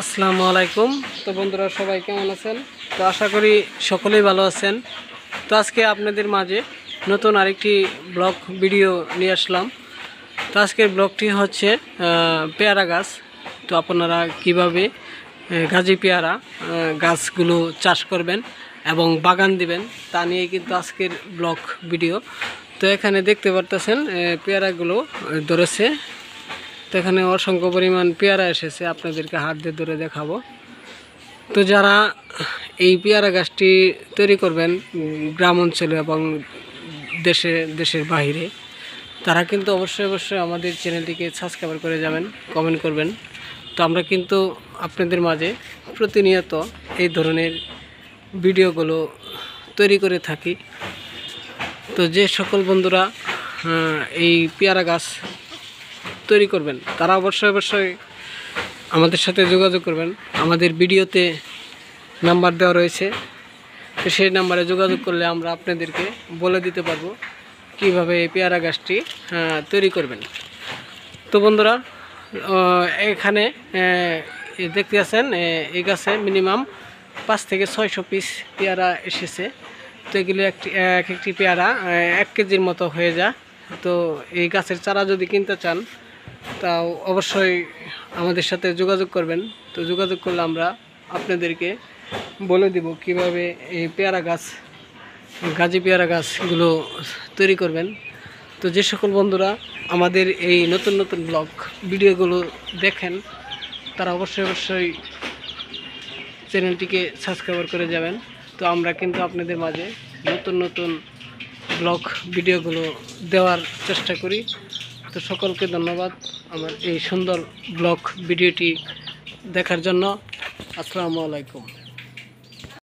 আসসালামু আলাইকুম। তো বন্ধুরা সবাই কেমন আছেন? তো আশা করি সকলেই ভালো আছেন। তো আজকে আপনাদের মাঝে নতুন আরেকটি ব্লগ ভিডিও নিয়ে আসলাম। তো আজকের ব্লগটি হচ্ছে পেয়ারা গাছ। তো আপনারা কিভাবে গাজী পেয়ারা গাছগুলো চাষ করবেন এবং বাগান দিবেন তা নিয়ে কিন্তু আজকের ব্লগ ভিডিও। তো এখানে দেখতে পারতেছেন পেয়ারাগুলো ধরেছে। তো এখানে অসংখ্য পরিমাণ পেয়ারা এসেছে, আপনাদেরকে হাত দিয়ে ধরে দেখাবো। তো যারা এই পেয়ারা গাছটি তৈরি করবেন গ্রাম অঞ্চলে এবং দেশের বাইরে, তারা কিন্তু অবশ্যই আমাদের চ্যানেলটিকে সাবস্ক্রাইব করে যাবেন, কমেন্ট করবেন। তো আমরা কিন্তু আপনাদের মাঝে প্রতিনিয়ত এই ধরনের ভিডিওগুলো তৈরি করে থাকি। তো যে সকল বন্ধুরা এই পেয়ারা গাছ তৈরি করবেন তারা অবশ্যই আমাদের সাথে যোগাযোগ করবেন। আমাদের ভিডিওতে নাম্বার দেওয়া রয়েছে, তো সেই নাম্বারে যোগাযোগ করলে আমরা আপনাদেরকে বলে দিতে পারবো কিভাবে এই পেয়ারা গাছটি তৈরি করবেন। তো বন্ধুরা এখানে দেখতে আছেন এই গাছে মিনিমাম 5 থেকে 600 পিস পেয়ারা এসেছে। তো এগুলো একটি পেয়ারা 1 কেজির মতো হয়ে যায়। তো এই গাছের চারা যদি কিনতে চান তাও অবশ্যই আমাদের সাথে যোগাযোগ করবেন। তো যোগাযোগ করলে আমরা আপনাদেরকে বলে দেব কিভাবে এই পেয়ারা গাছ গাজী পেয়ারা গাছগুলো তৈরি করবেন। তো যে সকল বন্ধুরা আমাদের এই নতুন ব্লগ ভিডিওগুলো দেখেন তারা অবশ্যই চ্যানেলটিকে সাবস্ক্রাইব করে যাবেন। তো আমরা কিন্তু আপনাদের মাঝে নতুন ব্লগ ভিডিওগুলো দেওয়ার চেষ্টা করি। তো সকলকে ধন্যবাদ আমার এই সুন্দর ব্লগ ভিডিওটি দেখার জন্য। আসসালামু আলাইকুম।